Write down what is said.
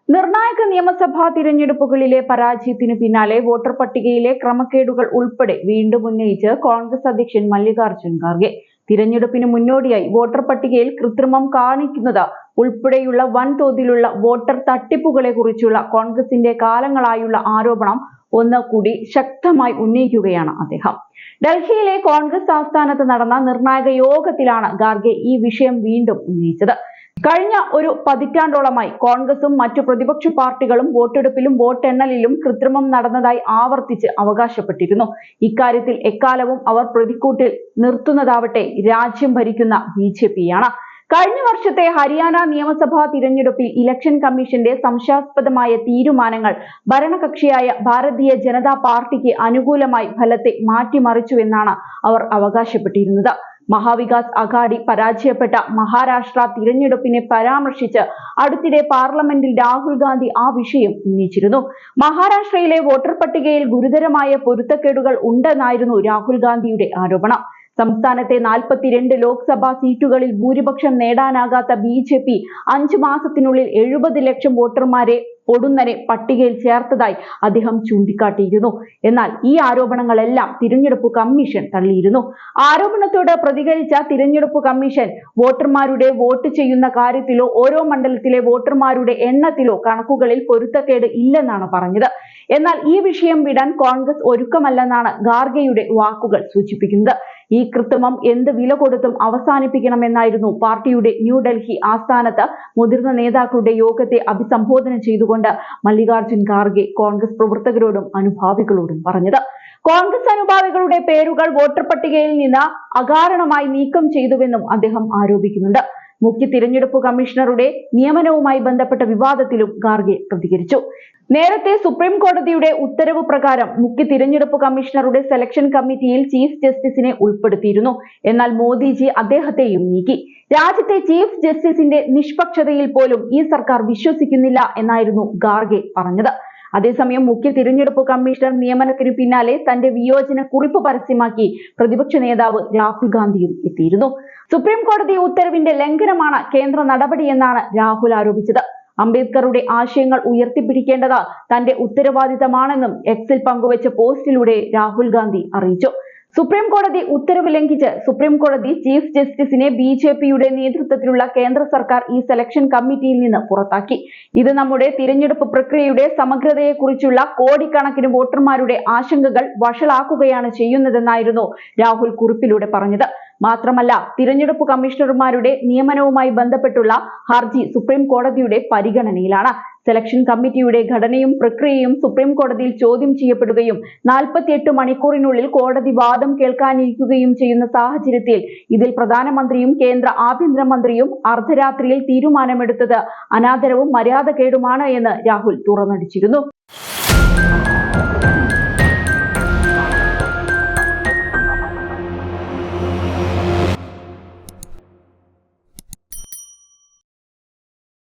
നിർണായക നിയമസഭാ തിരഞ്ഞെടുപ്പുകളിലെ പരാജയത്തിനു പിന്നാലെ വോട്ടർ പട്ടികയിലെ ക്രമക്കേടുകൾ ഉൾപ്പെടെ വീണ്ടും ഉന്നയിച്ച് കോൺഗ്രസ് അധ്യക്ഷൻ മല്ലികാർജ്ജുൻ ഖാർഗെ. തിരഞ്ഞെടുപ്പിന് മുന്നോടിയായി വോട്ടർ പട്ടികയിൽ കൃത്രിമം കാണിക്കുന്നത് ഉൾപ്പെടെയുള്ള വൻതോതിലുള്ള വോട്ടർ തട്ടിപ്പുകളെ കുറിച്ചുള്ള കോൺഗ്രസിന്റെ കാലങ്ങളായുള്ള ആരോപണം ഒന്നുകൂടി ശക്തമായി ഉന്നയിക്കുകയാണ് അദ്ദേഹം. ഡൽഹിയിലെ കോൺഗ്രസ് ആസ്ഥാനത്ത് നടന്ന നിർണായക യോഗത്തിലാണ് ഖാർഗെ ഈ വിഷയം വീണ്ടും ഉന്നയിച്ചത്. കഴിഞ്ഞ ഒരു പതിറ്റാണ്ടോളമായി കോൺഗ്രസും മറ്റു പ്രതിപക്ഷ പാർട്ടികളും വോട്ടെടുപ്പിലും വോട്ടെണ്ണലിലും കൃത്രിമം നടന്നതായി ആവർത്തിച്ച് അവകാശപ്പെട്ടിരുന്നു. ഇക്കാര്യത്തിൽ എക്കാലവും അവർ പ്രതിക്കൂട്ടിൽ നിർത്തുന്നതാവട്ടെ രാജ്യം ഭരിക്കുന്ന BJP-യാണ്. കഴിഞ്ഞ വർഷത്തെ ഹരിയാന നിയമസഭാ തിരഞ്ഞെടുപ്പിൽ ഇലക്ഷൻ കമ്മീഷന്റെ സംശയാസ്പദമായ തീരുമാനങ്ങൾ ഭരണകക്ഷിയായ ഭാരതീയ ജനതാ പാർട്ടിക്ക് അനുകൂലമായി ഫലത്തെ മാറ്റിമറിച്ചുവെന്നാണ് അവർ അവകാശപ്പെട്ടിരുന്നത്. മഹാവികാസ് അഘാഡി പരാജയപ്പെട്ട മഹാരാഷ്ട്ര തിരഞ്ഞെടുപ്പിനെ പരാമർശിച്ച് അടുത്തിടെ പാർലമെന്റിൽ രാഹുൽ ഗാന്ധി ആ വിഷയം ഉന്നയിച്ചിരുന്നു. മഹാരാഷ്ട്രയിലെ വോട്ടർ പട്ടികയിൽ ഗുരുതരമായ പൊരുത്തക്കേടുകൾ ഉണ്ടെന്നായിരുന്നു രാഹുൽ ഗാന്ധിയുടെ ആരോപണം. സംസ്ഥാനത്തെ 42 ലോക്സഭാ സീറ്റുകളിൽ ഭൂരിപക്ഷം നേടാനാകാത്ത BJP 5 മാസത്തിനുള്ളിൽ 70 ലക്ഷം വോട്ടർമാരെ പൊടുന്നനെ പട്ടികയിൽ ചേർത്തതായി അദ്ദേഹം ചൂണ്ടിക്കാട്ടിയിരുന്നു. എന്നാൽ ഈ ആരോപണങ്ങളെല്ലാം തിരഞ്ഞെടുപ്പ് കമ്മീഷൻ തള്ളിയിരുന്നു. ആരോപണത്തോട് പ്രതികരിച്ച തിരഞ്ഞെടുപ്പ് കമ്മീഷൻ വോട്ടർമാരുടെ വോട്ട് ചെയ്യുന്ന കാര്യത്തിലോ ഓരോ മണ്ഡലത്തിലെ വോട്ടർമാരുടെ എണ്ണത്തിലോ കണക്കുകളിൽ പൊരുത്തക്കേട് ഇല്ലെന്നാണ് പറഞ്ഞത്. എന്നാൽ ഈ വിഷയം വിടാൻ കോൺഗ്രസ് ഒരുക്കമല്ലെന്നാണ് ഖാർഗെയുടെ വാക്കുകൾ സൂചിപ്പിക്കുന്നത്. ഈ കൃത്രിമം എന്ത് വില കൊടുത്തും അവസാനിപ്പിക്കണമെന്നായിരുന്നു പാർട്ടിയുടെ ന്യൂഡൽഹി ആസ്ഥാനത്ത് മുതിർന്ന നേതാക്കളുടെ യോഗത്തെ അഭിസംബോധന ചെയ്തുകൊണ്ട് മല്ലികാർജ്ജുൻ ഖാർഗെ കോൺഗ്രസ് പ്രവർത്തകരോടും അനുഭാവികളോടും പറഞ്ഞത്. കോൺഗ്രസ് അനുഭാവികളുടെ പേരുകൾ വോട്ടർ പട്ടികയിൽ നിന്ന് അകാരണമായി നീക്കം ചെയ്തുവെന്നും അദ്ദേഹം ആരോപിക്കുന്നുണ്ട്. മുഖ്യ തിരഞ്ഞെടുപ്പ് കമ്മീഷണറുടെ നിയമനവുമായി ബന്ധപ്പെട്ട വിവാദത്തിലും ഖാർഗെ പ്രതികരിച്ചു. നേരത്തെ സുപ്രീം കോടതിയുടെ ഉത്തരവ് പ്രകാരം മുഖ്യ തിരഞ്ഞെടുപ്പ് കമ്മീഷണറുടെ സെലക്ഷൻ കമ്മിറ്റിയിൽ ചീഫ് ജസ്റ്റിസിനെ ഉൾപ്പെടുത്തിയിരുന്നു. എന്നാൽ മോദിജി അദ്ദേഹത്തെയും നീക്കി. രാജ്യത്തെ ചീഫ് ജസ്റ്റിസിന്റെ നിഷ്പക്ഷതയിൽ പോലും ഈ സർക്കാർ വിശ്വസിക്കുന്നില്ല എന്നായിരുന്നു ഖാർഗെ പറഞ്ഞത്. അതേസമയം മുഖ്യ തിരഞ്ഞെടുപ്പ് കമ്മീഷണർ നിയമനത്തിന് പിന്നാലെ തന്റെ വിയോജന കുറിപ്പ് പരസ്യമാക്കി പ്രതിപക്ഷ നേതാവ് രാഹുൽ ഗാന്ധിയും എത്തിയിരുന്നു. സുപ്രീം കോടതി ഉത്തരവിന്റെ ലംഘനമാണ് കേന്ദ്ര നടപടിയെന്നാണ് രാഹുൽ ആരോപിച്ചത്. അംബേദ്കറുടെ ആശയങ്ങൾ ഉയർത്തിപ്പിടിക്കേണ്ടത് തന്റെ ഉത്തരവാദിത്തമാണെന്നും എക്സിൽ പങ്കുവച്ച പോസ്റ്റിലൂടെ രാഹുൽ ഗാന്ധി അറിയിച്ചു. സുപ്രീം കോടതി ഉത്തരവ് ലംഘിച്ച് സുപ്രീം കോടതി ചീഫ് ജസ്റ്റിസിനെ BJP-യുടെ നേതൃത്വത്തിലുള്ള കേന്ദ്ര സർക്കാർ ഈ സെലക്ഷൻ കമ്മിറ്റിയിൽ നിന്ന് പുറത്താക്കി. ഇത് നമ്മുടെ തിരഞ്ഞെടുപ്പ് പ്രക്രിയയുടെ സമഗ്രതയെക്കുറിച്ചുള്ള കോടിക്കണക്കിന് വോട്ടർമാരുടെ ആശങ്കകൾ വഷളാക്കുകയാണ് ചെയ്യുന്നതെന്നായിരുന്നു രാഹുൽ കുറിപ്പിലൂടെ പറഞ്ഞത്. മാത്രമല്ല, തിരഞ്ഞെടുപ്പ് കമ്മീഷണർമാരുടെ നിയമനവുമായി ബന്ധപ്പെട്ടുള്ള ഹർജി സുപ്രീം കോടതിയുടെ പരിഗണനയിലാണ്. സെലക്ഷൻ കമ്മിറ്റിയുടെ ഘടനയും പ്രക്രിയയും സുപ്രീം കോടതിയിൽ ചോദ്യം ചെയ്യപ്പെടുകയും 48 മണിക്കൂറിനുള്ളിൽ കോടതി വാദം കേൾക്കാനിരിക്കുകയും ചെയ്യുന്ന സാഹചര്യത്തിൽ ഇതിൽ പ്രധാനമന്ത്രിയും കേന്ദ്ര ആഭ്യന്തരമന്ത്രിയും അർദ്ധരാത്രിയിൽ തീരുമാനമെടുത്തത് അനാദരവും മര്യാദകേടുമാണ് എന്ന് രാഹുൽ തുറന്നടിച്ചിരുന്നു.